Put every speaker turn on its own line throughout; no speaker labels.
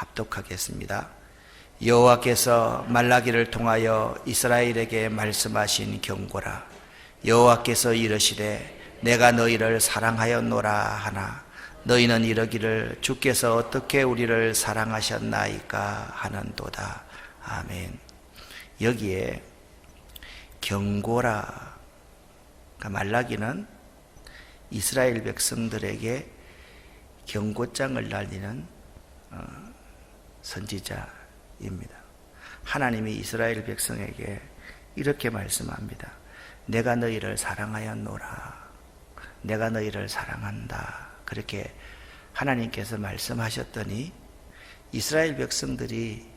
합독하겠습니다. 여호와께서 말라기를 통하여 이스라엘에게 말씀하신 경고라. 여호와께서 이르시되 내가 너희를 사랑하였노라 하나 너희는 이러기를 주께서 어떻게 우리를 사랑하셨나이까 하는도다. 아멘. 여기에 경고라, 그러니까 말라기는 이스라엘 백성들에게 경고장을 날리는 선지자입니다. 하나님이 이스라엘 백성에게 이렇게 말씀합니다. 내가 너희를 사랑하였노라. 내가 너희를 사랑한다. 그렇게 하나님께서 말씀하셨더니 이스라엘 백성들이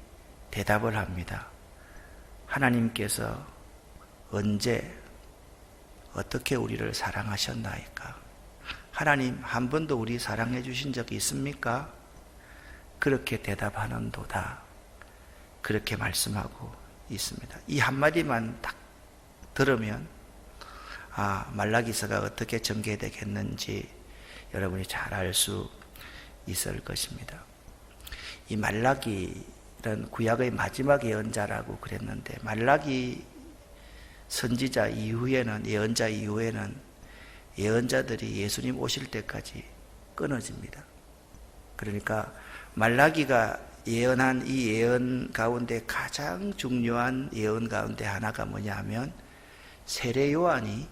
대답을 합니다. 하나님께서 언제 어떻게 우리를 사랑하셨나이까? 하나님 한 번도 우리 사랑해 주신 적이 있습니까? 그렇게 대답하는도다. 그렇게 말씀하고 있습니다. 이 한마디만 딱 들으면 말라기서가 어떻게 전개되겠는지 여러분이 잘 알 수 있을 것입니다. 이 말라기는 구약의 마지막 예언자라고 그랬는데 말라기 선지자 이후에는 예언자 이후에는 예언자들이 예수님 오실 때까지 끊어집니다. 그러니까 말라기가 예언한 이 예언 가운데 가장 중요한 예언 가운데 하나가 뭐냐 하면 세례 요한이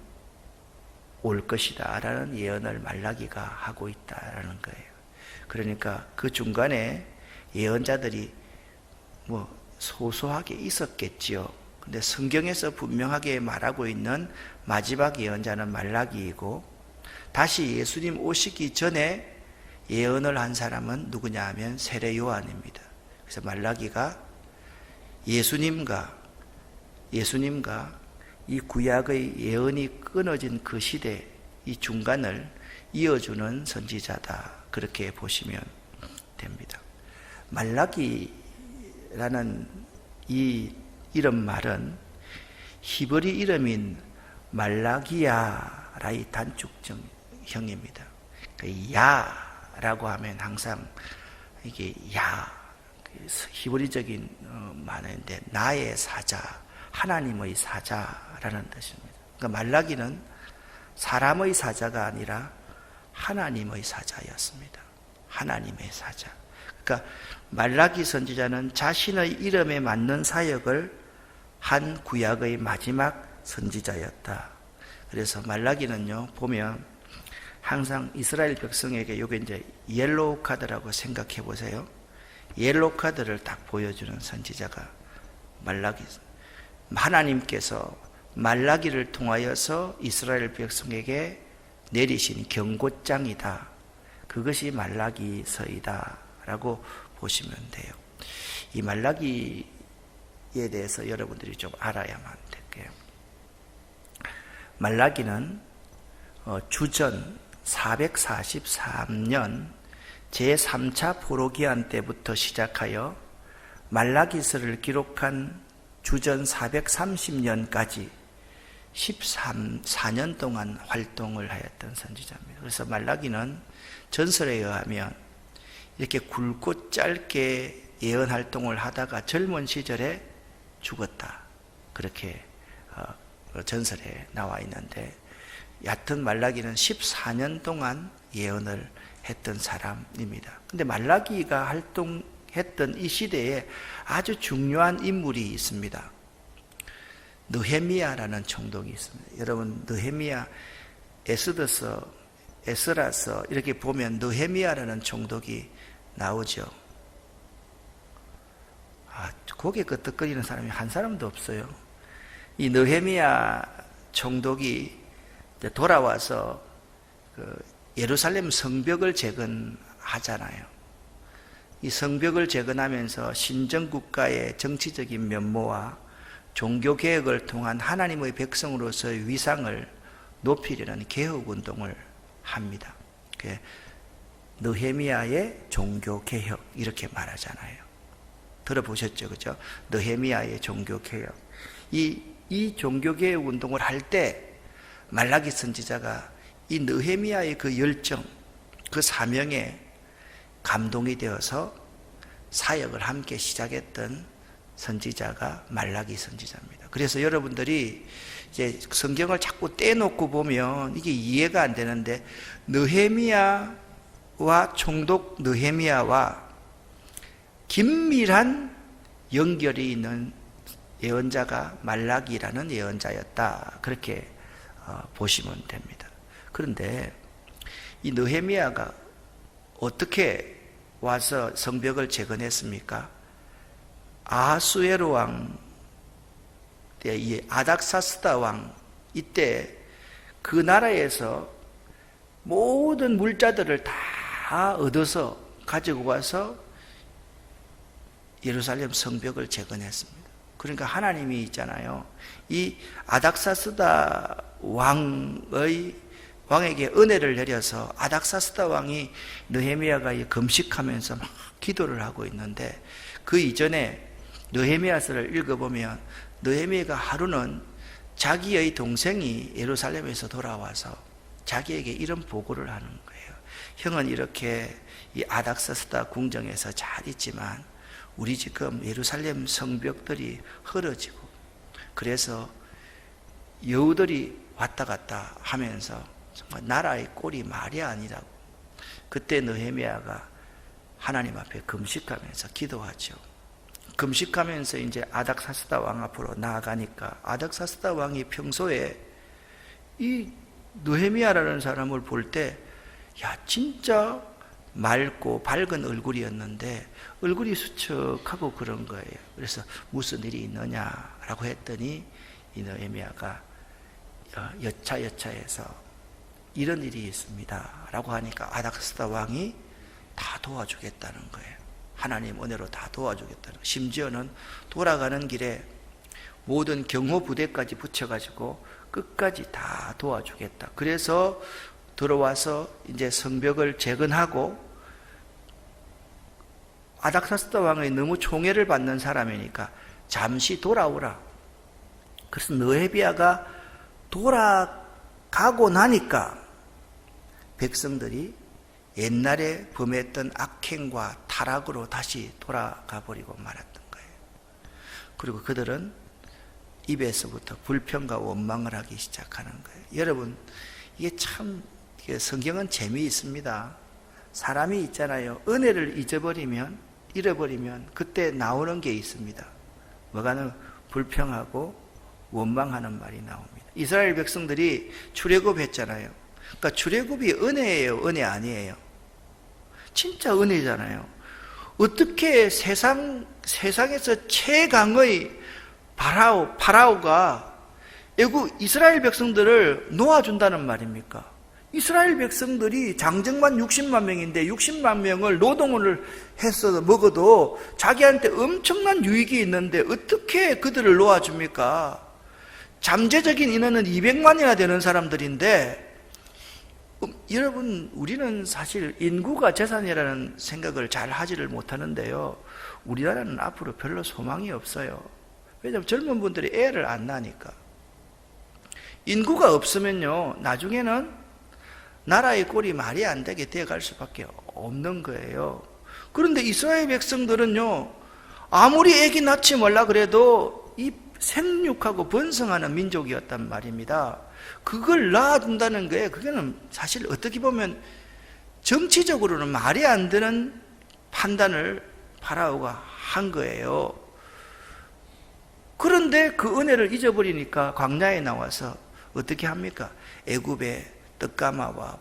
올 것이다 라는 예언을 말라기가 하고 있다라는 거예요. 그러니까 그 중간에 예언자들이 소소하게 있었겠지요. 근데 성경에서 분명하게 말하고 있는 마지막 예언자는 말라기이고 다시 예수님 오시기 전에 예언을 한 사람은 누구냐 하면 세례 요한입니다. 그래서 말라기가 예수님과 이 구약의 예언이 끊어진 그 시대, 이 중간을 이어주는 선지자다. 그렇게 보시면 됩니다. 말라기라는 이 이름 말은 히브리 이름인 말라기야라의 단축형입니다. 야라고 하면 항상 이게 히브리적인 말인데 나의 사자, 하나님의 사자라는 뜻입니다. 그러니까 말라기는 사람의 사자가 아니라 하나님의 사자였습니다. 하나님의 사자. 그러니까 말라기 선지자는 자신의 이름에 맞는 사역을 한 구약의 마지막 선지자였다. 그래서 말라기는요, 보면 항상 이스라엘 백성에게 요게 이제 옐로우 카드라고 생각해 보세요. 옐로우 카드를 딱 보여주는 선지자가 말라기. 하나님께서 말라기를 통하여서 이스라엘 백성에게 내리신 경고장이다. 그것이 말라기서이다 라고 보시면 돼요. 이 말라기에 대해서 여러분들이 좀 알아야만 될게요. 말라기는 주전 443년 제3차 포로기한 때부터 시작하여 말라기서를 기록한 주전 430년까지 14년 동안 활동을 하였던 선지자입니다. 그래서 말라기는 전설에 의하면 이렇게 굵고 짧게 예언 활동을 하다가 젊은 시절에 죽었다. 그렇게 전설에 나와 있는데 얕은 말라기는 14년 동안 예언을 했던 사람입니다. 근데 말라기가 활동했던 이 시대에 아주 중요한 인물이 있습니다. 느헤미야라는 총독이 있습니다. 여러분 느헤미야, 에스라서 이렇게 보면 느헤미야라는 총독이 나오죠. 고개 끄덕거리는 사람이 한 사람도 없어요. 이 느헤미야 총독이 돌아와서 예루살렘 성벽을 재건하잖아요. 이 성벽을 재건하면서 신정국가의 정치적인 면모와 종교개혁을 통한 하나님의 백성으로서의 위상을 높이려는 개혁운동을 합니다. 느헤미야의 종교개혁 이렇게 말하잖아요. 들어보셨죠? 그죠? 느헤미야의 종교개혁. 이 종교개혁 운동을 할 때 말라기 선지자가 이 느헤미야의 그 열정, 그 사명에 감동이 되어서 사역을 함께 시작했던 선지자가 말라기 선지자입니다. 그래서 여러분들이 이제 성경을 자꾸 떼놓고 보면 이게 이해가 안 되는데, 느헤미야와 총독 느헤미야와 긴밀한 연결이 있는 예언자가 말라기라는 예언자였다, 그렇게 보시면 됩니다. 그런데 이 느헤미야가 어떻게 와서 성벽을 재건했습니까? 아하수에로 왕, 이 아닥사스다 왕, 이때 그 나라에서 모든 물자들을 다 얻어서 가지고 와서 예루살렘 성벽을 재건했습니다. 그러니까 하나님이 있잖아요, 이 아닥사스다 왕에게 은혜를 내려서 아닥사스다 왕이 느헤미야가 금식하면서 막 기도를 하고 있는데, 그 이전에 느헤미야서를 읽어보면 느헤미야가 하루는 자기의 동생이 예루살렘에서 돌아와서 자기에게 이런 보고를 하는 거예요. 형은 이렇게 이 아닥사스다 궁정에서 잘 있지만 우리 지금 예루살렘 성벽들이 흐려지고, 그래서 여우들이 왔다 갔다 하면서 정말 나라의 꼴이 말이 아니라고. 그때 느헤미야가 하나님 앞에 금식하면서 기도하죠. 금식하면서 이제 아닥사스다 왕 앞으로 나아가니까, 아닥사스다 왕이 평소에 이 느헤미야라는 사람을 볼 때, 야, 진짜 맑고 밝은 얼굴이었는데 얼굴이 수척하고 그런 거예요. 그래서 무슨 일이 있느냐라고 했더니 이 느헤미야가 여차여차해서 이런 일이 있습니다 라고 하니까 아닥사스다 왕이 다 도와주겠다는 거예요. 하나님 은혜로 다 도와주겠다는 거예요. 심지어는 돌아가는 길에 모든 경호 부대까지 붙여가지고 끝까지 다 도와주겠다. 그래서 들어와서 이제 성벽을 재건하고, 아닥사스다 왕의 너무 총애를 받는 사람이니까 잠시 돌아오라. 그래서 느헤미야가 돌아가고 나니까 백성들이 옛날에 범했던 악행과 타락으로 다시 돌아가 버리고 말았던 거예요. 그리고 그들은 입에서부터 불평과 원망을 하기 시작하는 거예요. 여러분, 이게 참, 성경은 재미있습니다. 사람이 있잖아요, 은혜를 잃어버리면 그때 나오는 게 있습니다. 뭐가는 불평하고 원망하는 말이 나옵니다. 이스라엘 백성들이 출애굽했잖아요. 그러니까 출애굽이 은혜예요, 은혜 아니에요? 진짜 은혜잖아요. 어떻게 세상에서 최강의 파라오가 이스라엘 백성들을 놓아준다는 말입니까? 이스라엘 백성들이 장정만 60만 명인데 60만 명을 노동을 해서 먹어도 자기한테 엄청난 유익이 있는데 어떻게 그들을 놓아줍니까? 잠재적인 인원은 200만이나 되는 사람들인데, 여러분, 우리는 사실 인구가 재산이라는 생각을 잘 하지를 못하는데요, 우리나라는 앞으로 별로 소망이 없어요. 왜냐하면 젊은 분들이 애를 안 낳으니까. 인구가 없으면요, 나중에는 나라의 꼴이 말이 안 되게 되어갈 수밖에 없는 거예요. 그런데 이스라엘 백성들은요, 아무리 애기 낳지 말라 그래도 이 생육하고 번성하는 민족이었단 말입니다. 그걸 낳아준다는 거예요. 그거는 사실 어떻게 보면 정치적으로는 말이 안 되는 판단을 파라오가 한 거예요. 그런데 그 은혜를 잊어버리니까 광야에 나와서 어떻게 합니까? 애굽의 떡가마와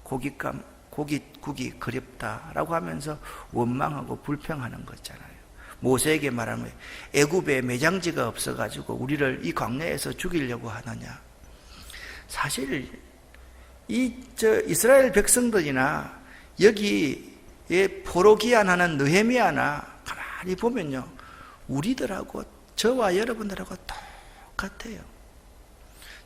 고깃국이 그립다라고 하면서 원망하고 불평하는 거잖아요. 모세에게 말하면 애굽에 매장지가 없어가지고 우리를 이 광야에서 죽이려고 하느냐. 사실 이스라엘 백성들이나 여기에 포로기한하는 느헤미야나 가만히 보면요, 우리들하고 저와 여러분들하고 똑같아요.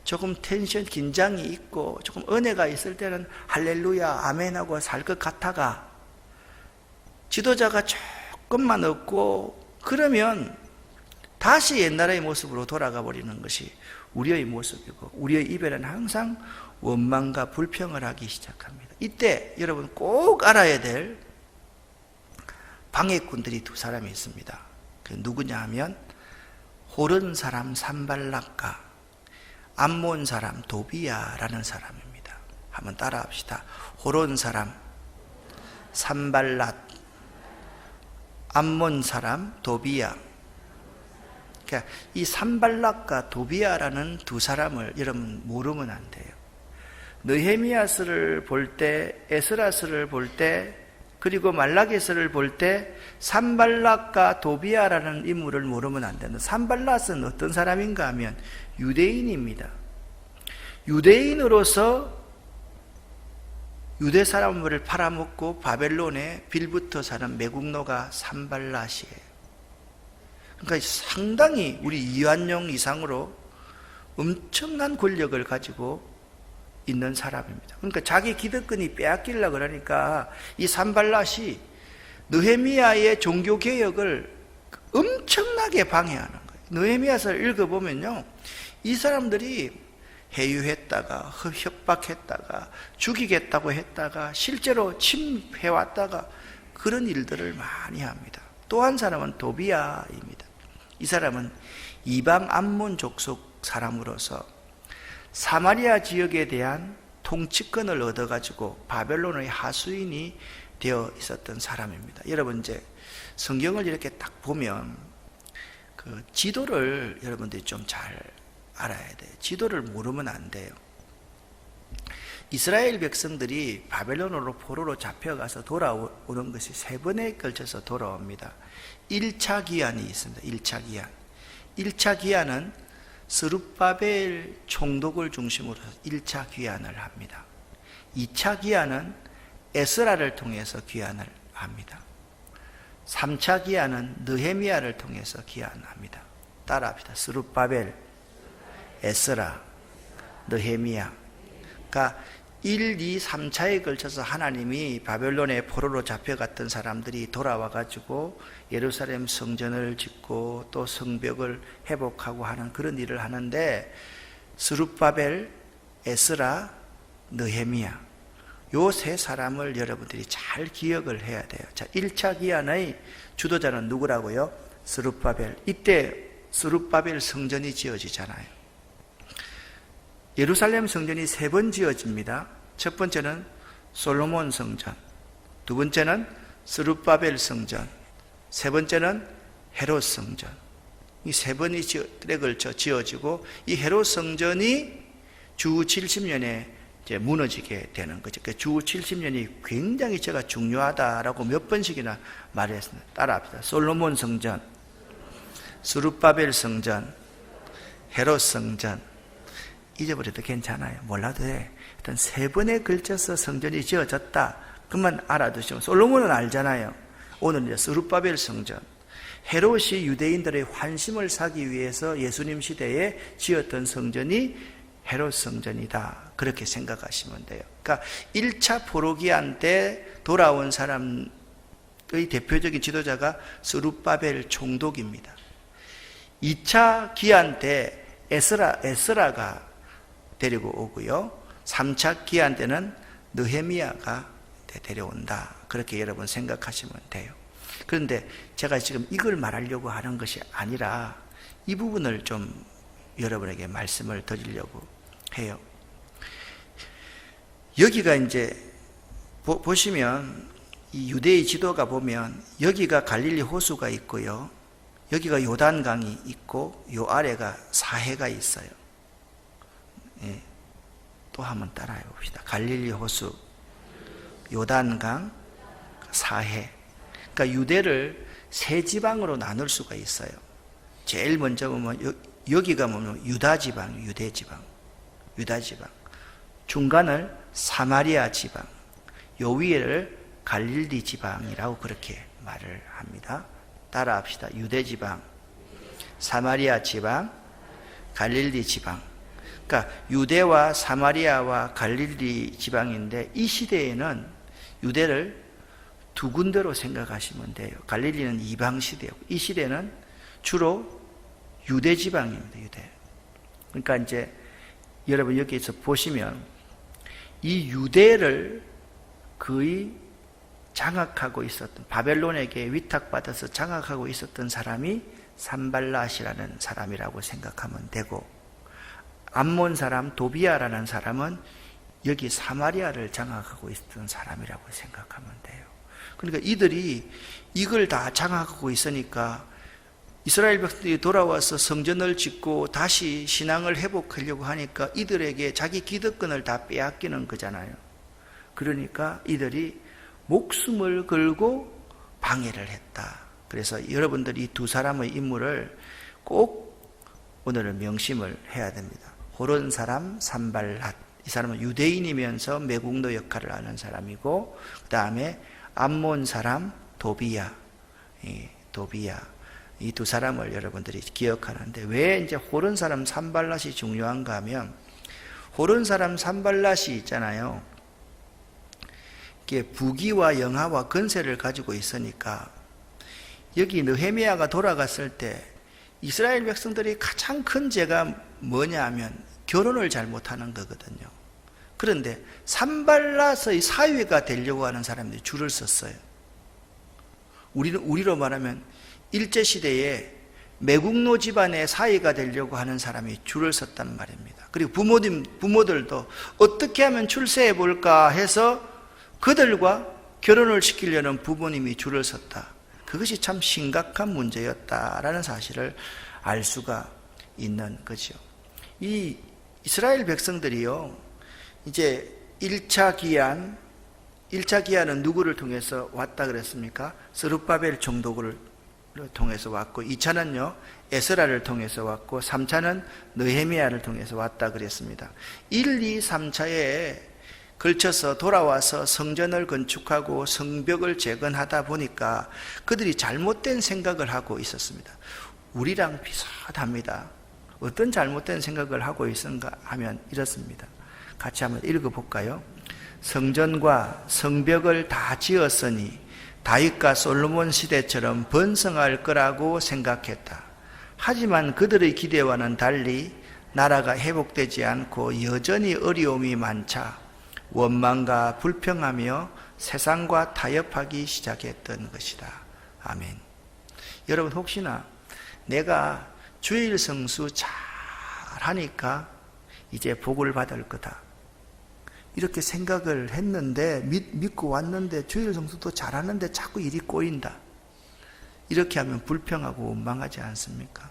조금 텐션, 긴장이 있고 조금 은혜가 있을 때는 할렐루야 아멘하고 살 것 같다가 지도자가 조금만 없고 그러면 다시 옛날의 모습으로 돌아가 버리는 것이 우리의 모습이고, 우리의 입에는 항상 원망과 불평을 하기 시작합니다. 이때 여러분 꼭 알아야 될, 방해꾼들이 두 사람이 있습니다. 그 누구냐 하면 호른 사람 산발락과 암몬 사람 도비야라는 사람입니다. 한번 따라합시다. 호른 사람 산발락, 암몬 사람 도비야. 그러니까 이 산발락과 도비야라는 두 사람을 여러분 모르면 안 돼요. 느헤미야서를 볼 때, 에스라서를 볼 때, 그리고 말라기서를 볼 때 산발락과 도비야라는 인물을 모르면 안 된다. 산발락은 어떤 사람인가 하면 유대인입니다. 유대인으로서 유대 사람을 팔아먹고 바벨론에 빌부터 사는 매국노가 산발락이에요. 그러니까 상당히 우리 이완용 이상으로 엄청난 권력을 가지고 있는 사람입니다. 그러니까 자기 기득권이 빼앗기려고 그러니까 이 산발락이 느헤미야의 종교개혁을 엄청나게 방해하는 거예요. 느헤미야서를 읽어보면요, 이 사람들이 해유했다가 협박했다가 죽이겠다고 했다가 실제로 침해왔다가 그런 일들을 많이 합니다. 또 한 사람은 도비야입니다. 이 사람은 이방 암몬 족속 사람으로서 사마리아 지역에 대한 통치권을 얻어가지고 바벨론의 하수인이 되어 있었던 사람입니다. 여러분 이제 성경을 이렇게 딱 보면 그 지도를 여러분들이 좀 잘 알아야 돼요. 지도를 모르면 안 돼요. 이스라엘 백성들이 바벨론으로 포로로 잡혀가서 돌아오는 것이 3번에 걸쳐서 돌아옵니다. 1차 기한이 있습니다. 1차 기한. 1차 기한은 스룹바벨 총독을 중심으로 1차 귀환을 합니다. 2차 귀환은 에스라를 통해서 귀환을 합니다. 3차 귀환은 느헤미야를 통해서 귀환합니다. 따라합시다. 스룹바벨, 에스라, 느헤미야. 그러니까 1, 2, 3차에 걸쳐서 하나님이 바벨론의 포로로 잡혀갔던 사람들이 돌아와가지고 예루살렘 성전을 짓고 또 성벽을 회복하고 하는 그런 일을 하는데 스룹바벨, 에스라, 느헤미야 요 세 사람을 여러분들이 잘 기억을 해야 돼요. 자, 1차 기한의 주도자는 누구라고요? 스룹바벨. 이때 스룹바벨 성전이 지어지잖아요. 예루살렘 성전이 3번 지어집니다. 첫 번째는 솔로몬 성전, 두 번째는 스룹바벨 성전, 세 번째는 헤롯 성전. 이 3번이 걸쳐 지어지고 이 헤롯 성전이 주 70년에 이제 무너지게 되는 거죠. 주 70년이 굉장히 제가 중요하다라고 몇 번씩이나 말했습니다. 따라합시다. 솔로몬 성전, 스룹바벨 성전, 헤롯 성전. 잊어버려도 괜찮아요. 몰라도 돼. 일단 3번에 걸쳐서 성전이 지어졌다. 그만 알아두시면, 솔로몬은 알잖아요. 오늘 이제 스룹바벨 성전. 헤롯이 유대인들의 환심을 사기 위해서 예수님 시대에 지었던 성전이 헤롯 성전이다. 그렇게 생각하시면 돼요. 그러니까 1차 포로기한 때 돌아온 사람의 대표적인 지도자가 스룹바벨 총독입니다. 2차 기한 때 에스라가 데리고 오고요. 3차 기한 때는 느헤미야가 데려온다. 그렇게 여러분 생각하시면 돼요. 그런데 제가 지금 이걸 말하려고 하는 것이 아니라 이 부분을 좀 여러분에게 말씀을 드리려고 해요. 여기가 이제 보시면 이 유대의 지도가 보면 여기가 갈릴리 호수가 있고요. 여기가 요단강이 있고 요 아래가 사해가 있어요. 예. 또 한번 따라해 봅시다. 갈릴리 호수, 요단강, 사해. 그러니까 유대를 3지방으로 나눌 수가 있어요. 제일 먼저 보면 여기가 뭐냐면 유다지방, 유대지방, 유다지방. 중간을 사마리아 지방, 요 위를 갈릴리 지방이라고 그렇게 말을 합니다. 따라합시다. 유대지방, 사마리아 지방, 갈릴리 지방. 그러니까 유대와 사마리아와 갈릴리 지방인데 이 시대에는 유대를 2군데로 생각하시면 돼요. 갈릴리는 이방 시대고 이 시대는 주로 유대 지방입니다. 유대. 그러니까 이제 여러분 여기에서 보시면 이 유대를 거의 장악하고 있었던, 바벨론에게 위탁받아서 장악하고 있었던 사람이 산발랏이라는 사람이라고 생각하면 되고, 암몬 사람 도비아라는 사람은 여기 사마리아를 장악하고 있었던 사람이라고 생각하면 돼요. 그러니까 이들이 이걸 다 장악하고 있으니까 이스라엘 백성들이 돌아와서 성전을 짓고 다시 신앙을 회복하려고 하니까 이들에게 자기 기득권을 다 빼앗기는 거잖아요. 그러니까 이들이 목숨을 걸고 방해를 했다. 그래서 여러분들이 이 두 사람의 인물을 꼭 오늘은 명심을 해야 됩니다. 호론 사람 산발랏, 이 사람은 유대인이면서 매국노 역할을 하는 사람이고, 그 다음에 암몬 사람 도비야, 이 두 사람을 여러분들이 기억하는데, 왜 이제 호론 사람 산발랏이 중요한가 하면, 호론 사람 산발랏이 있잖아요. 이게 부귀와 영화와 건세를 가지고 있으니까, 여기 느헤미야가 돌아갔을 때 이스라엘 백성들이 가장 큰 죄가 뭐냐 하면 결혼을 잘못하는 거거든요. 그런데 산발랏의 사위가 되려고 하는 사람들이 줄을 섰어요. 우리로 말하면 일제시대에 매국노 집안의 사위가 되려고 하는 사람이 줄을 섰단 말입니다. 그리고 부모들도 어떻게 하면 출세해 볼까 해서 그들과 결혼을 시키려는 부모님이 줄을 섰다. 그것이 참 심각한 문제였다라는 사실을 알 수가 있는 거죠. 이 이스라엘 백성들이요, 이제 1차 기한은 누구를 통해서 왔다 그랬습니까? 스룹바벨 총독을 통해서 왔고, 2차는요 에스라를 통해서 왔고, 3차는 느헤미야를 통해서 왔다 그랬습니다. 1, 2, 3차에 걸쳐서 돌아와서 성전을 건축하고 성벽을 재건하다 보니까 그들이 잘못된 생각을 하고 있었습니다. 우리랑 비슷합니다. 어떤 잘못된 생각을 하고 있는가 하면 이렇습니다. 같이 한번 읽어볼까요? 성전과 성벽을 다 지었으니 다윗과 솔로몬 시대처럼 번성할 거라고 생각했다. 하지만 그들의 기대와는 달리 나라가 회복되지 않고 여전히 어려움이 많자 원망과 불평하며 세상과 타협하기 시작했던 것이다. 아멘. 여러분, 혹시나 내가 주일 성수 잘 하니까 이제 복을 받을 거다, 이렇게 생각을 했는데, 믿고 왔는데 주일 성수도 잘하는데 자꾸 일이 꼬인다, 이렇게 하면 불평하고 원망하지 않습니까?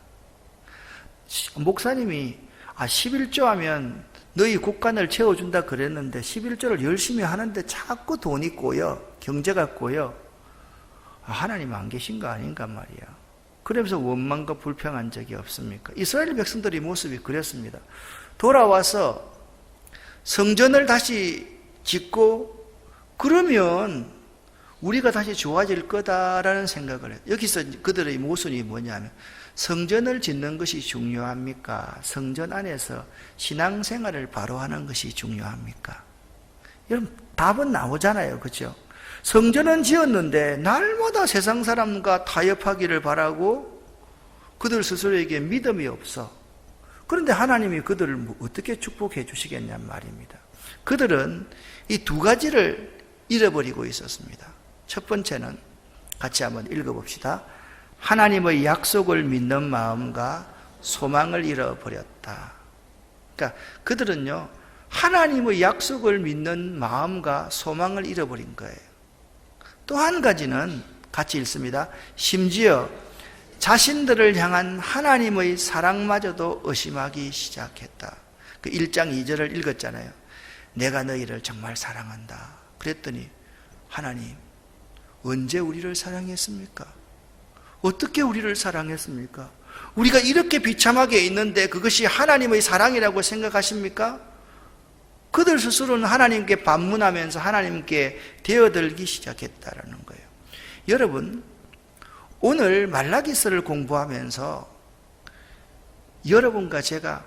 목사님이 11조 하면 너희 국간을 채워준다 그랬는데 11조를 열심히 하는데 자꾸 돈이 꼬여, 경제가 꼬여. 하나님 안 계신 거 아닌가 말이야. 그러면서 원망과 불평한 적이 없습니까? 이스라엘 백성들의 모습이 그랬습니다. 돌아와서 성전을 다시 짓고 그러면 우리가 다시 좋아질 거다라는 생각을 해요. 여기서 그들의 모순이 뭐냐면, 성전을 짓는 것이 중요합니까? 성전 안에서 신앙생활을 바로 하는 것이 중요합니까? 여러분, 답은 나오잖아요. 그렇죠? 성전은 지었는데 날마다 세상 사람과 타협하기를 바라고 그들 스스로에게 믿음이 없어. 그런데 하나님이 그들을 어떻게 축복해 주시겠냔 말입니다. 그들은 이 두 가지를 잃어버리고 있었습니다. 첫 번째는 같이 한번 읽어봅시다. 하나님의 약속을 믿는 마음과 소망을 잃어버렸다. 그러니까 그들은요, 하나님의 약속을 믿는 마음과 소망을 잃어버린 거예요. 또 한 가지는 같이 읽습니다. 심지어 자신들을 향한 하나님의 사랑마저도 의심하기 시작했다. 그 1장 2절을 읽었잖아요. 내가 너희를 정말 사랑한다. 그랬더니 하나님, 언제 우리를 사랑했습니까? 어떻게 우리를 사랑했습니까? 우리가 이렇게 비참하게 있는데 그것이 하나님의 사랑이라고 생각하십니까? 그들 스스로는 하나님께 반문하면서 하나님께 대어들기 시작했다라는 거예요. 여러분, 오늘 말라기서를 공부하면서 여러분과 제가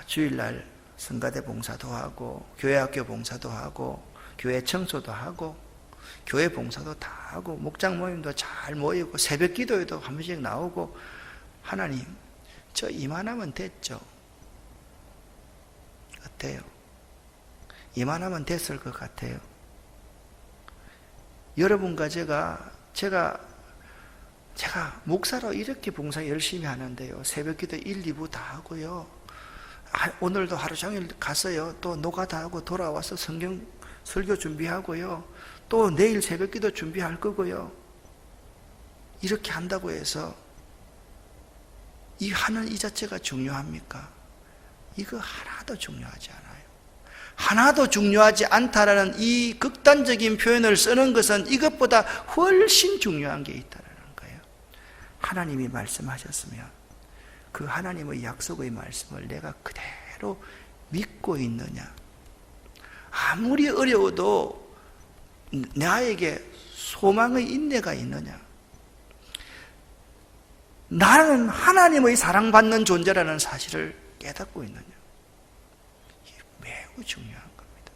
주일날 성가대 봉사도 하고 교회학교 봉사도 하고 교회 청소도 하고 교회 봉사도 다 하고 목장 모임도 잘 모이고 새벽 기도에도 한 번씩 나오고, 하나님, 저 이만하면 됐죠? 어때요? 이만하면 됐을 것 같아요. 여러분과 제가 목사로 이렇게 봉사 열심히 하는데요. 새벽기도 1, 2부 다 하고요. 오늘도 하루 종일 갔어요. 또 노가다 하고 돌아와서 성경 설교 준비하고요. 또 내일 새벽기도 준비할 거고요. 이렇게 한다고 해서 이 하는 이 자체가 중요합니까? 이거 하나도 중요하지 않아요. 하나도 중요하지 않다라는 이 극단적인 표현을 쓰는 것은 이것보다 훨씬 중요한 게 있다는 거예요. 하나님이 말씀하셨으면 그 하나님의 약속의 말씀을 내가 그대로 믿고 있느냐? 아무리 어려워도 나에게 소망의 인내가 있느냐? 나는 하나님의 사랑받는 존재라는 사실을 깨닫고 있느냐? 이게 매우 중요한 겁니다.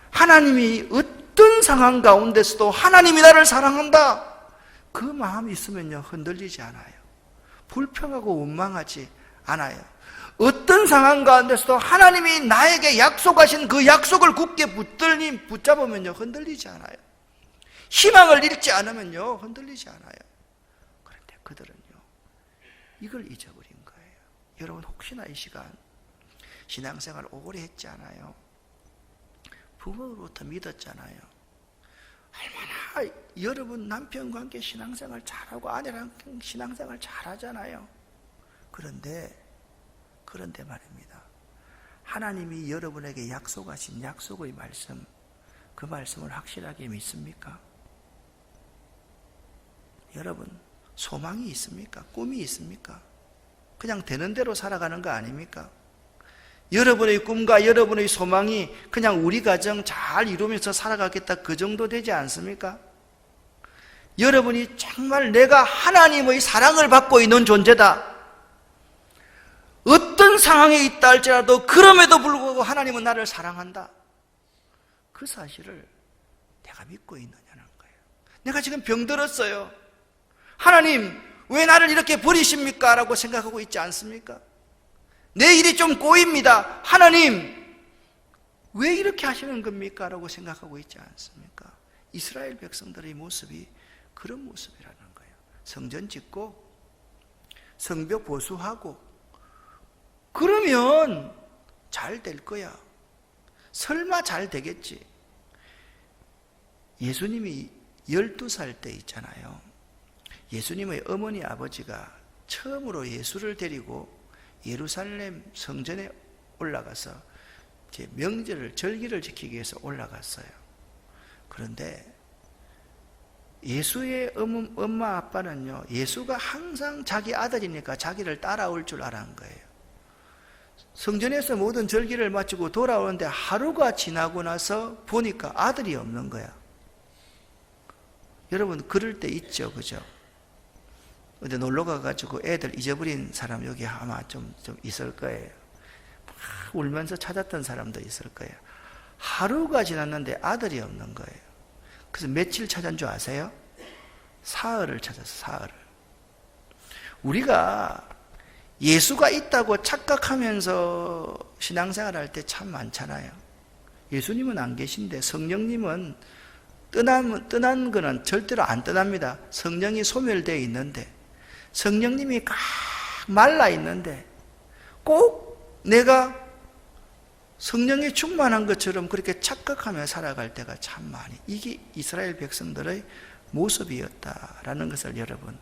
하나님이 어떤 상황 가운데서도 하나님이 나를 사랑한다, 그 마음이 있으면요 흔들리지 않아요. 불평하고 원망하지 않아요. 어떤 상황 가운데서도 하나님이 나에게 약속하신 그 약속을 굳게 붙잡으면요 흔들리지 않아요. 희망을 잃지 않으면요 흔들리지 않아요. 그런데 그들은요 이걸 잊어버린 거예요. 여러분 혹시나 이 시간 신앙생활 오래 했지 않아요? 부모로부터 믿었잖아요. 얼마나 여러분 남편과 함께 신앙생활 잘하고 아내랑 신앙생활 잘하잖아요. 그런데 말입니다. 하나님이 여러분에게 약속하신 약속의 말씀, 그 말씀을 확실하게 믿습니까? 여러분 소망이 있습니까? 꿈이 있습니까? 그냥 되는 대로 살아가는 거 아닙니까? 여러분의 꿈과 여러분의 소망이 그냥 우리 가정 잘 이루면서 살아가겠다 그 정도 되지 않습니까? 여러분이 정말 내가 하나님의 사랑을 받고 있는 존재다, 어떤 상황에 있다 할지라도 그럼에도 불구하고 하나님은 나를 사랑한다, 그 사실을 내가 믿고 있느냐는 거예요. 내가 지금 병들었어요. 하나님 왜 나를 이렇게 버리십니까? 라고 생각하고 있지 않습니까? 내 일이 좀 꼬입니다. 하나님 왜 이렇게 하시는 겁니까? 라고 생각하고 있지 않습니까? 이스라엘 백성들의 모습이 그런 모습이라는 거예요. 성전 짓고 성벽 보수하고 그러면 잘 될 거야. 설마 잘 되겠지. 예수님이 12살 때 있잖아요. 예수님의 어머니 아버지가 처음으로 예수를 데리고 예루살렘 성전에 올라가서 명절을 절기를 지키기 위해서 올라갔어요. 그런데 예수의 엄마 아빠는요 예수가 항상 자기 아들이니까 자기를 따라올 줄 알았는 거예요. 성전에서 모든 절기를 마치고 돌아오는데 하루가 지나고 나서 보니까 아들이 없는 거야. 여러분 그럴 때 있죠, 그죠? 어디 놀러 가가지고 애들 잊어버린 사람 여기 아마 좀 있을 거예요. 막 울면서 찾았던 사람도 있을 거예요. 하루가 지났는데 아들이 없는 거예요. 그래서 며칠 찾은 줄 아세요? 사흘을 찾았어요. 사흘을. 우리가 예수가 있다고 착각하면서 신앙생활 할 때 참 많잖아요. 예수님은 안 계신데 성령님은 떠난 거는 절대로 안 떠납니다. 성령이 소멸되어 있는데, 성령님이 꽉 말라 있는데 꼭 내가 성령에 충만한 것처럼 그렇게 착각하며 살아갈 때가 참 많이, 이게 이스라엘 백성들의 모습이었다라는 것을 여러분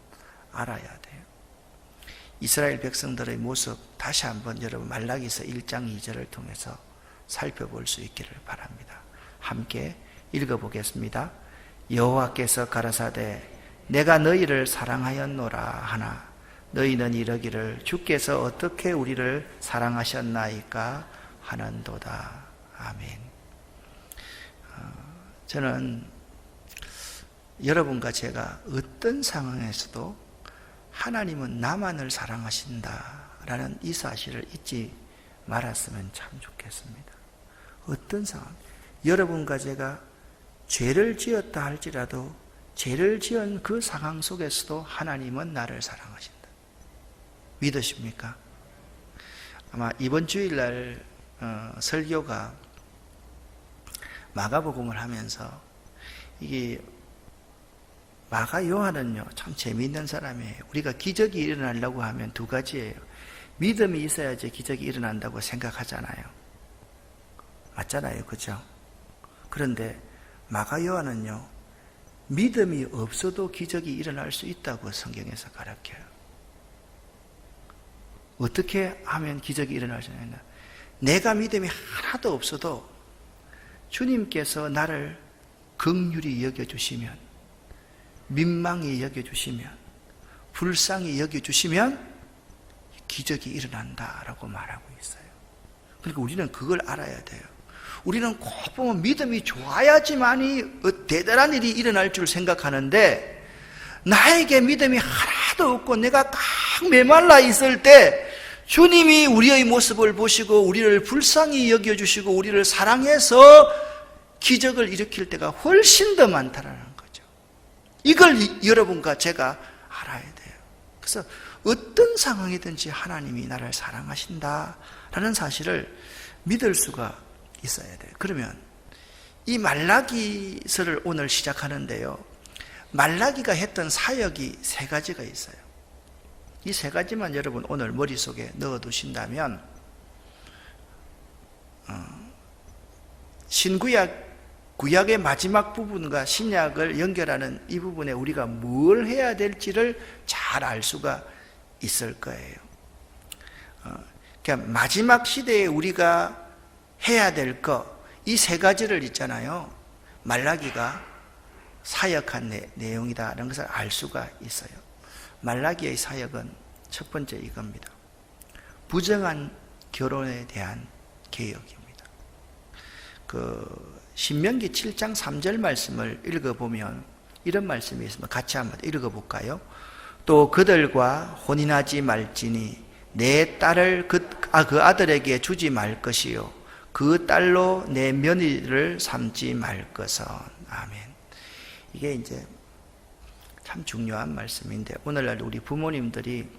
알아야 돼요. 이스라엘 백성들의 모습 다시 한번 여러분 말라기서 1장 2절을 통해서 살펴볼 수 있기를 바랍니다. 함께 읽어보겠습니다. 여호와께서 가라사대 내가 너희를 사랑하였노라 하나 너희는 이러기를 주께서 어떻게 우리를 사랑하셨나이까 하는도다. 아멘. 저는 여러분과 제가 어떤 상황에서도 하나님은 나만을 사랑하신다라는 이 사실을 잊지 말았으면 참 좋겠습니다. 어떤 상황, 여러분과 제가 죄를 지었다 할지라도 죄를 지은 그 상황 속에서도 하나님은 나를 사랑하신다. 믿으십니까? 아마 이번 주일날 설교가 마가복음을 하면서 이게 마가 요한은요, 참 재미있는 사람이에요. 우리가 기적이 일어나려고 하면 두 가지예요. 믿음이 있어야지 기적이 일어난다고 생각하잖아요. 맞잖아요. 그죠? 그런데 마가 요한은요, 믿음이 없어도 기적이 일어날 수 있다고 성경에서 가르쳐요. 어떻게 하면 기적이 일어날 수 있느냐? 내가 믿음이 하나도 없어도 주님께서 나를 긍휼히 여겨주시면, 민망히 여겨주시면, 불쌍히 여겨주시면 기적이 일어난다라고 말하고 있어요. 그러니까 우리는 그걸 알아야 돼요. 우리는 꼭 보면 믿음이 좋아야지만이 대단한 일이 일어날 줄 생각하는데, 나에게 믿음이 하나도 없고 내가 꽉 메말라 있을 때 주님이 우리의 모습을 보시고 우리를 불쌍히 여겨주시고 우리를 사랑해서 기적을 일으킬 때가 훨씬 더 많다라는 거죠. 이걸 여러분과 제가 알아야 돼요. 그래서 어떤 상황이든지 하나님이 나를 사랑하신다라는 사실을 믿을 수가 있어야 돼요. 그러면 이 말라기서를 오늘 시작하는데요, 말라기가 했던 사역이 세 가지가 있어요. 이 세 가지만 여러분 오늘 머릿속에 넣어두신다면 구약의 마지막 부분과 신약을 연결하는 이 부분에 우리가 뭘 해야 될지를 잘 알 수가 있을 거예요. 그러니까 마지막 시대에 우리가 해야 될 것, 이 세 가지를 있잖아요. 말라기가 사역한 내용이다라는 것을 알 수가 있어요. 말라기의 사역은 첫 번째 이겁니다. 부정한 결혼에 대한 개혁입니다. 신명기 7장 3절 말씀을 읽어보면 이런 말씀이 있습니다. 같이 한번 읽어볼까요? 또 그들과 혼인하지 말지니 내 딸을 그 아들에게 주지 말 것이요 그 딸로 내 며느리를 삼지 말 것은. 아멘. 이게 이제 참 중요한 말씀인데, 오늘날 우리 부모님들이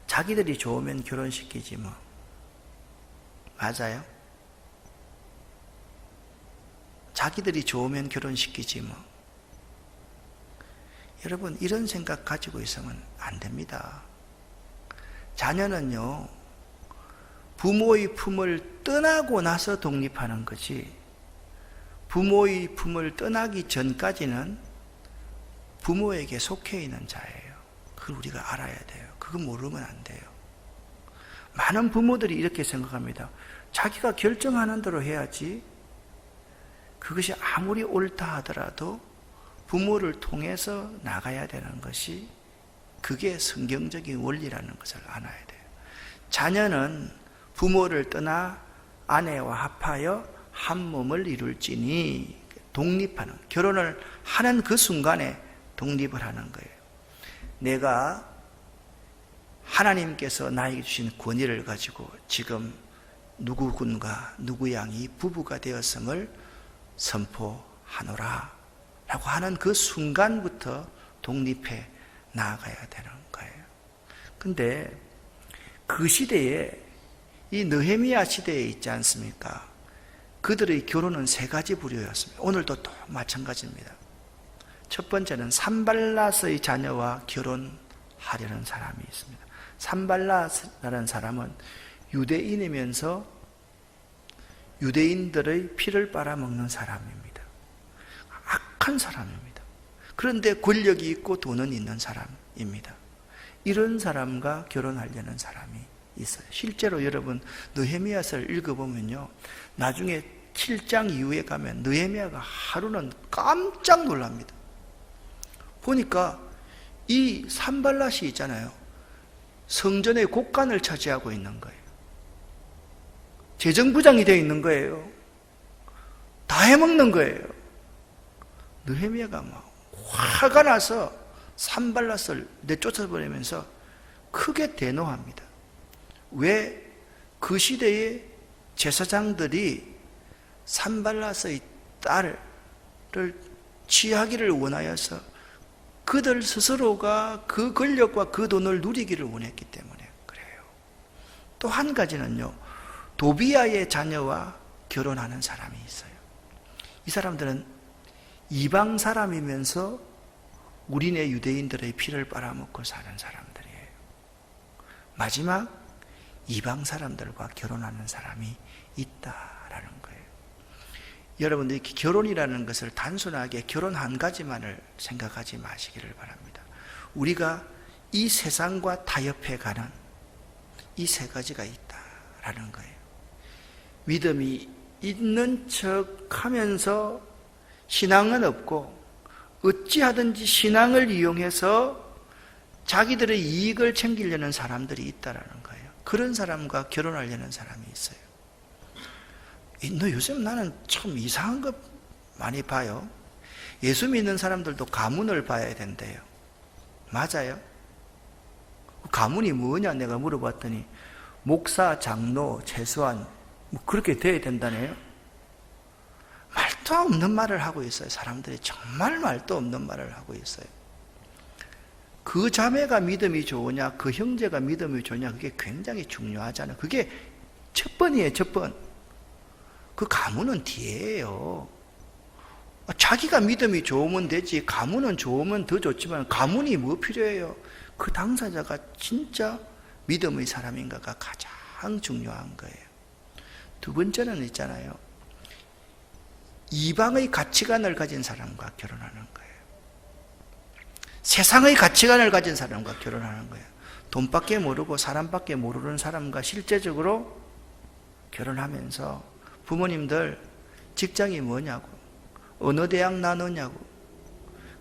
자기들이 좋으면 결혼시키지 뭐. 맞아요? 자기들이 좋으면 결혼시키지 뭐. 여러분, 이런 생각 가지고 있으면 안 됩니다. 자녀는요, 부모의 품을 떠나고 나서 독립하는 거지, 부모의 품을 떠나기 전까지는 부모에게 속해 있는 자예요. 그걸 우리가 알아야 돼요. 그거 모르면 안 돼요. 많은 부모들이 이렇게 생각합니다. 자기가 결정하는 대로 해야지. 그것이 아무리 옳다 하더라도 부모를 통해서 나가야 되는 것이, 그게 성경적인 원리라는 것을 알아야 돼요. 자녀는 부모를 떠나 아내와 합하여 한 몸을 이룰지니, 독립하는, 결혼을 하는 그 순간에 독립을 하는 거예요. 내가 하나님께서 나에게 주신 권위를 가지고 지금 누구군과 누구 양이 부부가 되었음을 선포하노라 라고 하는 그 순간부터 독립해 나아가야 되는 거예요. 근데 그 시대에, 이 느헤미야 시대에 있지 않습니까? 그들의 결혼은 세 가지 부류였습니다. 오늘도 또 마찬가지입니다. 첫 번째는 산발랏의 자녀와 결혼하려는 사람이 있습니다. 산발랏이라는 사람은 유대인이면서 유대인들의 피를 빨아먹는 사람입니다. 악한 사람입니다. 그런데 권력이 있고 돈은 있는 사람입니다. 이런 사람과 결혼하려는 사람이 있어요. 실제로 여러분 느헤미야서를 읽어보면요, 나중에 7장 이후에 가면 느헤미야가 하루는 깜짝 놀랍니다. 보니까 이 산발랏이 있잖아요, 성전의 곳간을 차지하고 있는 거예요. 재정부장이 되어 있는 거예요. 다 해먹는 거예요. 느헤미야가 막 화가 나서 산발랏을 내쫓아버리면서 크게 대노합니다. 왜? 그 시대의 제사장들이 산발랏의 딸을 취하기를 원하여서 그들 스스로가 그 권력과 그 돈을 누리기를 원했기 때문에 그래요. 또 한 가지는요, 도비아의 자녀와 결혼하는 사람이 있어요. 이 사람들은 이방 사람이면서 우리네 유대인들의 피를 빨아먹고 사는 사람들이에요. 마지막 이방 사람들과 결혼하는 사람이 있다라는 거예요. 여러분들이 결혼이라는 것을 단순하게 결혼 한 가지만을 생각하지 마시기를 바랍니다. 우리가 이 세상과 타협해가는 이 세 가지가 있다라는 거예요. 믿음이 있는 척 하면서 신앙은 없고 어찌하든지 신앙을 이용해서 자기들의 이익을 챙기려는 사람들이 있다라는 거예요. 그런 사람과 결혼하려는 사람이 있어요. 너 요즘 나는 참 이상한 거 많이 봐요. 예수 믿는 사람들도 가문을 봐야 된대요. 맞아요? 가문이 뭐냐 내가 물어봤더니 목사, 장로, 최소한 뭐 그렇게 돼야 된다네요. 말도 없는 말을 하고 있어요. 사람들이 정말 말도 없는 말을 하고 있어요. 그 자매가 믿음이 좋으냐, 그 형제가 믿음이 좋으냐, 그게 굉장히 중요하잖아요. 그게 첫 번이에요, 첫 번. 그 가문은 뒤에요. 자기가 믿음이 좋으면 되지, 가문은 좋으면 더 좋지만, 가문이 뭐 필요해요? 그 당사자가 진짜 믿음의 사람인가가 가장 중요한 거예요. 두 번째는 있잖아요. 이방의 가치관을 가진 사람과 결혼하는 거예요. 세상의 가치관을 가진 사람과 결혼하는 거예요. 돈밖에 모르고 사람밖에 모르는 사람과 실제적으로 결혼하면서 부모님들 직장이 뭐냐고, 어느 대학 나누냐고,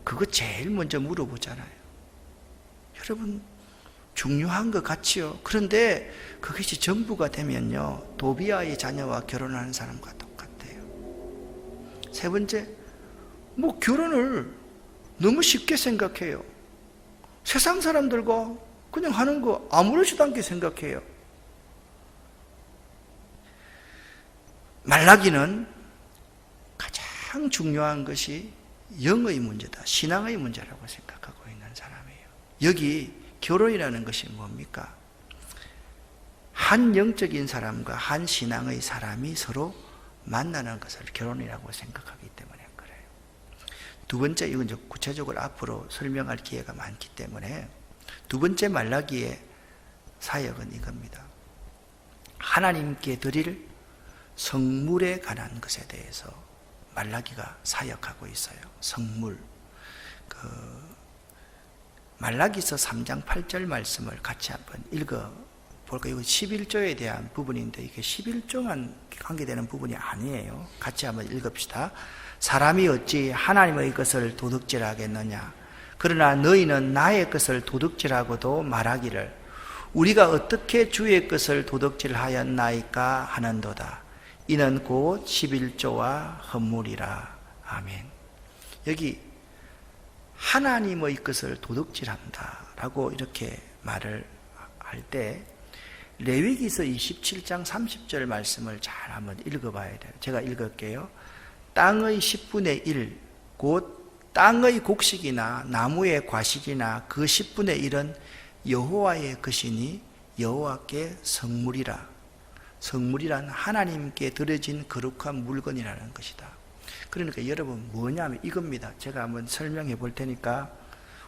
그거 제일 먼저 물어보잖아요. 여러분, 중요한 것 같지요. 그런데 그것이 전부가 되면요, 도비아의 자녀와 결혼하는 사람과 똑같아요. 세 번째, 뭐 결혼을 너무 쉽게 생각해요. 세상 사람들과 그냥 하는 거 아무렇지도 않게 생각해요. 말라기는 가장 중요한 것이 영의 문제다, 신앙의 문제라고 생각하고 있는 사람이에요. 여기 결혼이라는 것이 뭡니까? 한 영적인 사람과 한 신앙의 사람이 서로 만나는 것을 결혼이라고 생각하기 때문에 그래요. 두 번째, 이건 이제 구체적으로 앞으로 설명할 기회가 많기 때문에 두 번째 말라기의 사역은 이겁니다. 하나님께 드릴 성물에 관한 것에 대해서 말라기가 사역하고 있어요. 성물. 말라기서 3장 8절 말씀을 같이 한번 읽어볼까요? 이거 11조에 대한 부분인데 이게 11조만 관계되는 부분이 아니에요. 같이 한번 읽읍시다. 사람이 어찌 하나님의 것을 도둑질하겠느냐? 그러나 너희는 나의 것을 도둑질하고도 말하기를 우리가 어떻게 주의 것을 도둑질하였나이까 하는도다. 이는 곧 11조와 헌물이라. 아멘. 여기 하나님의 것을 도둑질한다 라고 이렇게 말을 할 때 레위기서 27장 30절 말씀을 잘 한번 읽어봐야 돼요. 제가 읽을게요. 땅의 10분의 1, 곧 땅의 곡식이나 나무의 과실이나 그 10분의 1은 여호와의 것이니 여호와께 성물이라. 성물이란 하나님께 드려진 거룩한 물건이라는 것이다. 그러니까 여러분 뭐냐면 이겁니다. 제가 한번 설명해 볼 테니까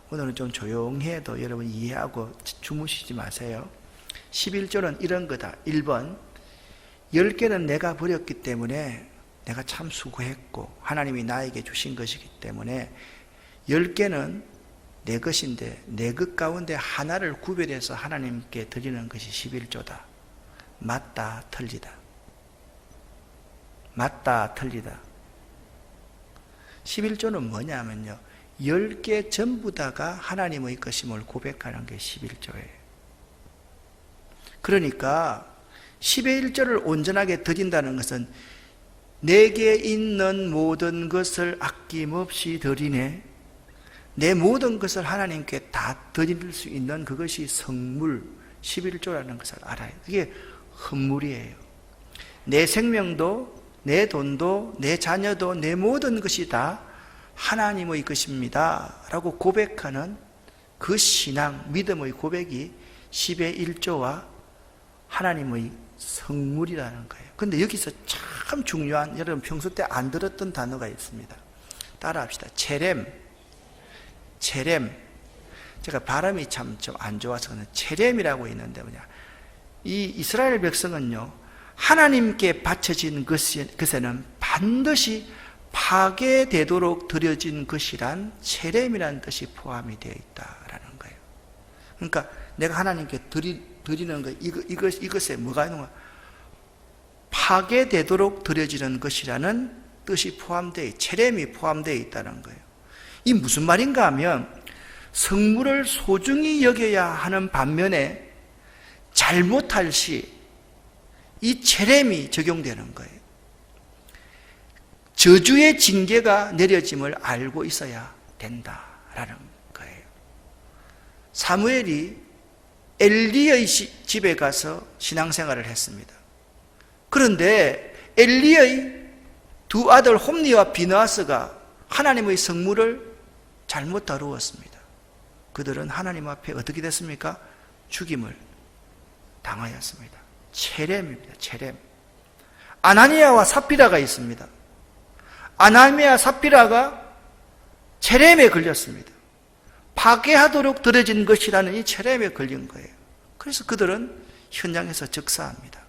오늘은 좀 조용해도 여러분 이해하고 주무시지 마세요. 11조는 이런 거다. 1번, 10개는 내가 버렸기 때문에 내가 참 수고했고 하나님이 나에게 주신 것이기 때문에 10개는 내 것인데 내 것 가운데 하나를 구별해서 하나님께 드리는 것이 11조다. 맞다, 틀리다. 맞다, 틀리다. 11조는 뭐냐면요, 10개 전부 다가 하나님의 것임을 고백하는 게 11조예요. 그러니까 10의 1조를 온전하게 드린다는 것은 내게 있는 모든 것을 아낌없이 드리네, 내 모든 것을 하나님께 다 드릴 수 있는 그것이 성물 11조라는 것을 알아요. 그게 헌물이에요. 내 생명도, 내 돈도, 내 자녀도, 내 모든 것이 다 하나님의 것입니다 라고 고백하는 그 신앙, 믿음의 고백이 10의 1조와 하나님의 성물이라는 거예요. 그런데 여기서 참 중요한, 여러분 평소 때 안 들었던 단어가 있습니다. 따라합시다. 체렘. 제가 발음이 참 좀 안 좋아서 체렘이라고 있는데 뭐냐. 이 이스라엘 백성은요, 하나님께 바쳐진 것에는 반드시 파괴되도록 드려진 것이란 체렘이라는 뜻이 포함이 되어 있다라는 거예요. 그러니까 내가 하나님께 드리는 거, 이것에 뭐가 있는 거야? 파괴되도록 드려지는 것이라는 뜻이 체렘이 포함되어 있다는 거예요. 이 무슨 말인가 하면 성물을 소중히 여겨야 하는 반면에 잘못할 시 이 체렘이 적용되는 거예요. 저주의 징계가 내려짐을 알고 있어야 된다라는 거예요. 사무엘이 엘리의 집에 가서 신앙생활을 했습니다. 그런데 엘리의 두 아들 홈니와 비느하스가 하나님의 성물을 잘못 다루었습니다. 그들은 하나님 앞에 어떻게 됐습니까? 죽임을 당하였습니다. 체렘입니다. 체렘. 아나니아와 삽비라가 있습니다. 아나니아 삽비라가 체렘에 걸렸습니다. 파괴하도록 들어진 것이라는 이 체렘에 걸린 거예요. 그래서 그들은 현장에서 즉사합니다.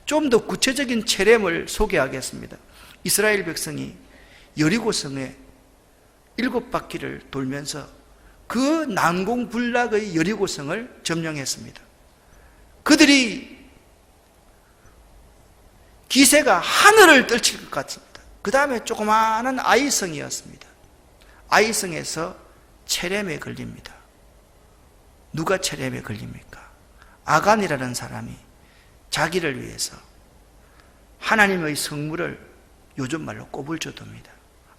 좀 더 구체적인 체렘을 소개하겠습니다. 이스라엘 백성이 여리고성에 7바퀴를 돌면서 그 난공불락의 여리고성을 점령했습니다. 그들이 기세가 하늘을 떨칠 것 같습니다. 그 다음에 조그마한 아이성이었습니다. 아이성에서 체렘에 걸립니다. 누가 체렘에 걸립니까? 아간이라는 사람이 자기를 위해서 하나님의 성물을 요즘 말로 꼬불줘둡니다.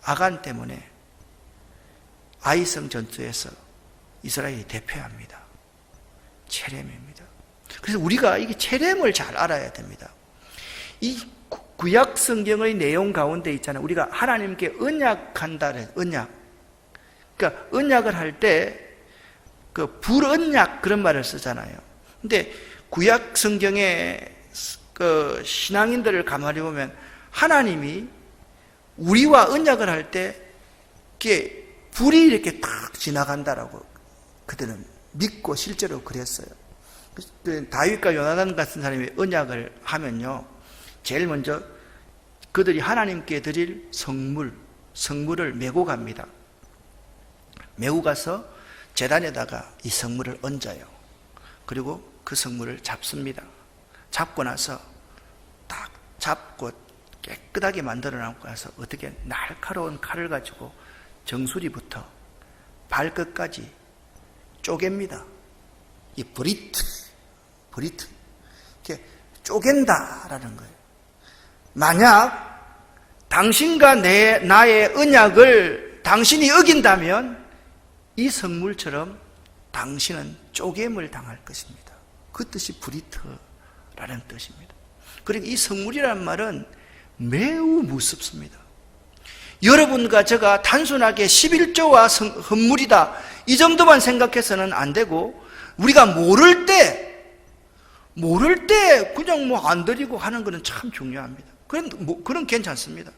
아간 때문에 아이성 전투에서 이스라엘이 대패합니다. 체렘입니다. 그래서 우리가 이 체렘을 잘 알아야 됩니다. 이 구약 성경의 내용 가운데 있잖아요. 우리가 하나님께 언약한다, 언약. 그러니까 언약을 할 때 그 불언약 그런 말을 쓰잖아요. 근데 구약 성경의 그 신앙인들을 가만히 보면 하나님이 우리와 언약을 할 때 이게 불이 이렇게 탁 지나간다라고 그들은 믿고 실제로 그랬어요. 다윗과 요나단 같은 사람이 언약을 하면요, 제일 먼저 그들이 하나님께 드릴 성물을 메고 갑니다. 메고 가서 제단에다가 이 성물을 얹어요. 그리고 그 성물을 잡습니다. 잡고 나서 딱 잡고 깨끗하게 만들어 놓고 나서 어떻게 날카로운 칼을 가지고 정수리부터 발끝까지 쪼갭니다. 이 브리트 이렇게 쪼갠다라는 거예요. 만약 당신과 나의 언약을 당신이 어긴다면 이 성물처럼 당신은 쪼개임을 당할 것입니다. 그 뜻이 브리트라는 뜻입니다. 그리고 이 성물이라는 말은 매우 무섭습니다. 여러분과 제가 단순하게 11조와 헌물이다 이 정도만 생각해서는 안 되고, 우리가 모를 때 그냥 안 드리고 하는 것은 참 중요합니다. 그런 괜찮습니다.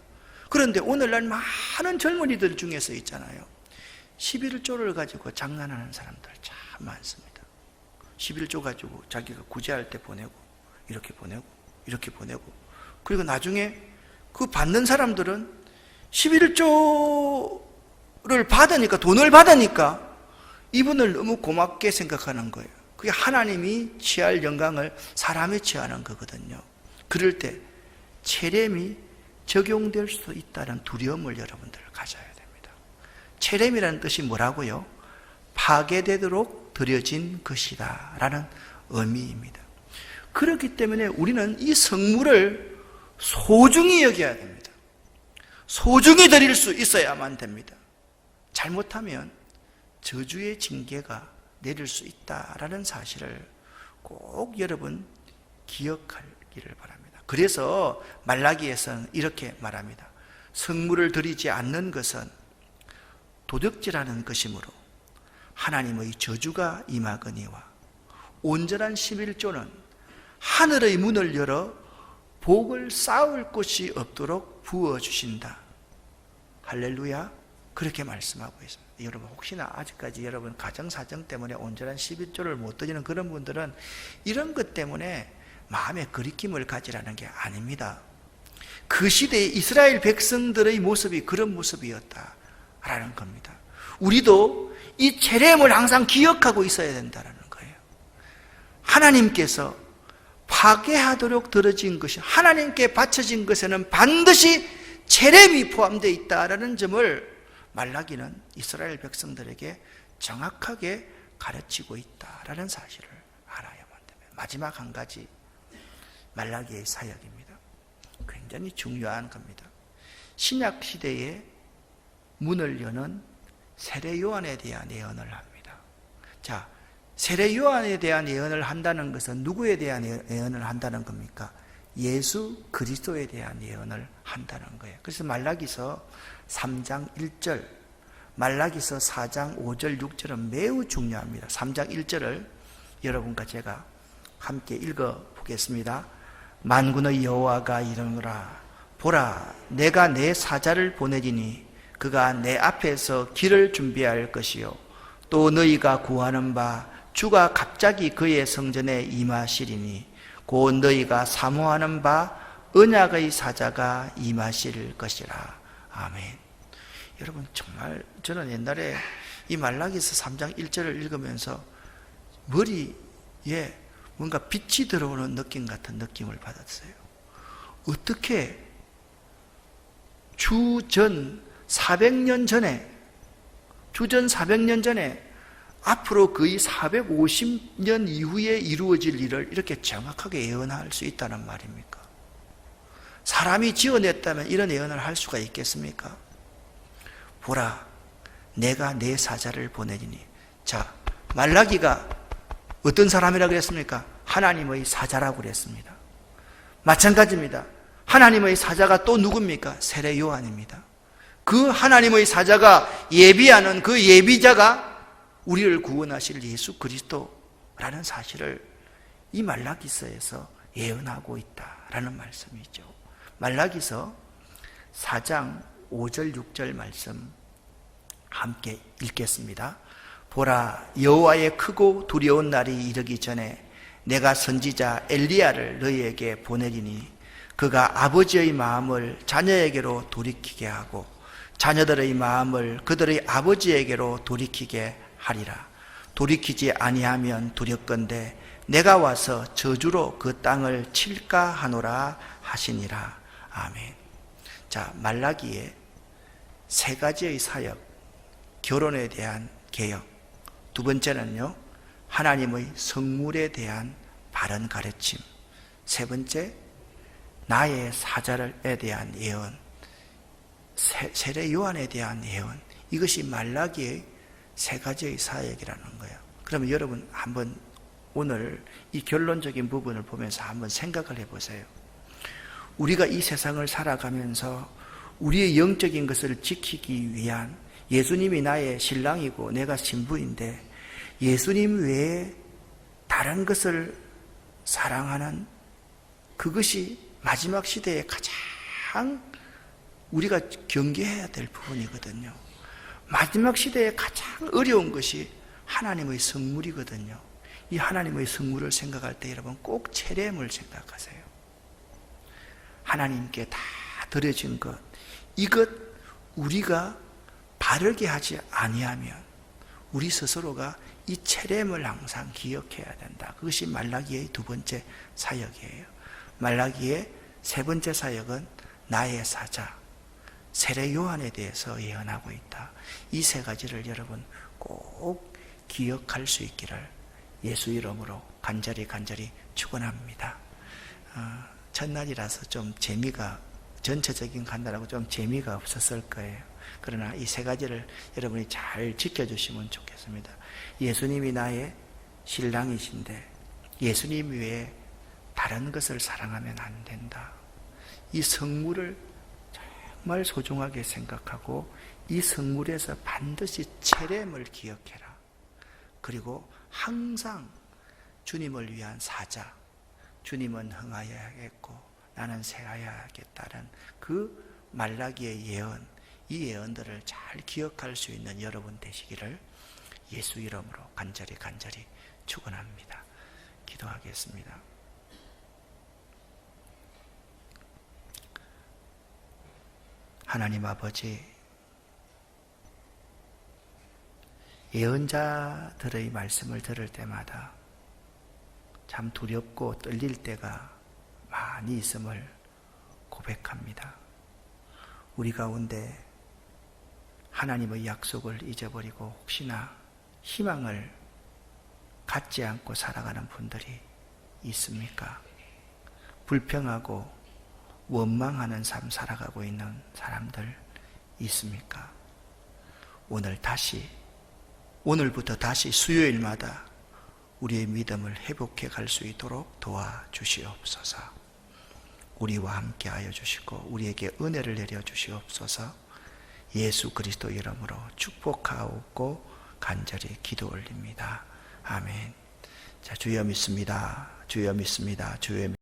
그런데 오늘날 많은 젊은이들 중에서 있잖아요, 11조를 가지고 장난하는 사람들 참 많습니다. 11조 가지고 자기가 구제할 때 보내고 이렇게 보내고 그리고 나중에 그 받는 사람들은 11조를 받으니까, 돈을 받으니까 이분을 너무 고맙게 생각하는 거예요. 그게 하나님이 취할 영광을 사람이 취하는 거거든요. 그럴 때 체렘이 적용될 수도 있다는 두려움을 여러분들 가져야 됩니다. 체렘이라는 뜻이 뭐라고요? 파괴되도록 드려진 것이다 라는 의미입니다. 그렇기 때문에 우리는 이 성물을 소중히 여겨야 됩니다. 소중히 드릴 수 있어야만 됩니다. 잘못하면 저주의 징계가 내릴 수 있다라는 사실을 꼭 여러분 기억하기를 바랍니다. 그래서 말라기에서는 이렇게 말합니다. 성물을 드리지 않는 것은 도둑질하는 것이므로 하나님의 저주가 임하거니와 온전한 11조는 하늘의 문을 열어 복을 쌓을 곳이 없도록 부어주신다. 할렐루야. 그렇게 말씀하고 있습니다. 여러분 혹시나 아직까지 여러분 가정사정 때문에 온전한 11조를 못 드리는 그런 분들은 이런 것 때문에 마음에 거리낌을 가지라는 게 아닙니다. 그 시대의 이스라엘 백성들의 모습이 그런 모습이었다라는 겁니다. 우리도 이 체렘을 항상 기억하고 있어야 된다는 거예요. 하나님께서 파괴하도록 들어진 것이, 하나님께 바쳐진 것에는 반드시 체렘이 포함되어 있다라는 점을 말라기는 이스라엘 백성들에게 정확하게 가르치고 있다라는 사실을 알아야만 됩니다. 마지막 한 가지, 말라기의 사역입니다. 굉장히 중요한 겁니다. 신약 시대에 문을 여는 세례 요한에 대한 예언을 합니다. 자, 세례 요한에 대한 예언을 한다는 것은 누구에 대한 예언을 한다는 겁니까? 예수 그리스도에 대한 예언을 한다는 거예요. 그래서 말라기서 3장 1절, 말라기서 4장 5절 6절은 매우 중요합니다. 3장 1절을 여러분과 제가 함께 읽어보겠습니다. 만군의 여호와가 이르노라, 보라, 내가 내 사자를 보내리니 그가 내 앞에서 길을 준비할 것이요 또 너희가 구하는 바 주가 갑자기 그의 성전에 임하시리니 곧 너희가 사모하는 바 언약의 사자가 임하실 것이라. 아멘. 여러분 정말 저는 옛날에 이 말라기서 3장 1절을 읽으면서 머리에 뭔가 빛이 들어오는 느낌 같은 느낌을 받았어요. 어떻게 주전 400년 전에 앞으로 거의 450년 이후에 이루어질 일을 이렇게 정확하게 예언할 수 있다는 말입니까? 사람이 지어냈다면 이런 예언을 할 수가 있겠습니까? 보라, 내가 내 사자를 보내리니. 자, 말라기가 어떤 사람이라고 그랬습니까? 하나님의 사자라고 그랬습니다. 마찬가지입니다. 하나님의 사자가 또 누굽니까? 세례 요한입니다. 그 하나님의 사자가 예비하는 그 예비자가 우리를 구원하실 예수 그리스도라는 사실을 이 말라기서에서 예언하고 있다라는 말씀이죠. 말라기서 4장 5절 6절 말씀 함께 읽겠습니다. 보라, 여호와의 크고 두려운 날이 이르기 전에 내가 선지자 엘리야를 너희에게 보내리니 그가 아버지의 마음을 자녀에게로 돌이키게 하고 자녀들의 마음을 그들의 아버지에게로 돌이키게 하리라. 돌이키지 아니하면 두렵건대 내가 와서 저주로 그 땅을 칠까 하노라 하시니라. 아멘. 자, 말라기의 세 가지의 사역, 결혼에 대한 개혁, 두 번째는요 하나님의 성물에 대한 바른 가르침, 세 번째 나의 사자에 대한 예언, 세례 요한에 대한 예언, 이것이 말라기의 세 가지의 사역이라는 거예요. 그러면 여러분 한번 오늘 이 결론적인 부분을 보면서 한번 생각을 해보세요. 우리가 이 세상을 살아가면서 우리의 영적인 것을 지키기 위한, 예수님이 나의 신랑이고 내가 신부인데 예수님 외에 다른 것을 사랑하는 그것이 마지막 시대에 가장 우리가 경계해야 될 부분이거든요. 마지막 시대에 가장 어려운 것이 하나님의 성물이거든요. 이 하나님의 성물을 생각할 때 여러분 꼭 체렘을 생각하세요. 하나님께 다 드려진 것, 이것 우리가 바르게 하지 아니하면 우리 스스로가 이 체렘을 항상 기억해야 된다. 그것이 말라기의 두 번째 사역이에요. 말라기의 세 번째 사역은 나의 사자, 세례 요한에 대해서 예언하고 있다. 이 세 가지를 여러분 꼭 기억할 수 있기를 예수 이름으로 간절히 축원합니다. 첫날이라서 좀 재미가, 전체적인 간다라고 좀 재미가 없었을 거예요. 그러나 이 세 가지를 여러분이 잘 지켜주시면 좋겠습니다. 예수님이 나의 신랑이신데 예수님 외에 다른 것을 사랑하면 안 된다. 이 성물을 정말 소중하게 생각하고 이 성물에서 반드시 체렘을 기억해라. 그리고 항상 주님을 위한 사자, 주님은 흥하여야겠고 나는 새하여야겠다는 그 말라기의 예언, 이 예언들을 잘 기억할 수 있는 여러분 되시기를 예수 이름으로 간절히 축원합니다. 기도하겠습니다. 하나님 아버지, 예언자들의 말씀을 들을 때마다 참 두렵고 떨릴 때가 많이 있음을 고백합니다. 우리 가운데 하나님의 약속을 잊어버리고 혹시나 희망을 갖지 않고 살아가는 분들이 있습니까? 불평하고 원망하는 삶 살아가고 있는 사람들 있습니까? 오늘부터 다시 수요일마다 우리의 믿음을 회복해 갈 수 있도록 도와주시옵소서. 우리와 함께 하여 주시고 우리에게 은혜를 내려 주시옵소서. 예수 그리스도 이름으로 축복하옵고 간절히 기도 올립니다. 아멘. 자, 주여 믿습니다. 주여 믿습니다. 주여 믿습니다.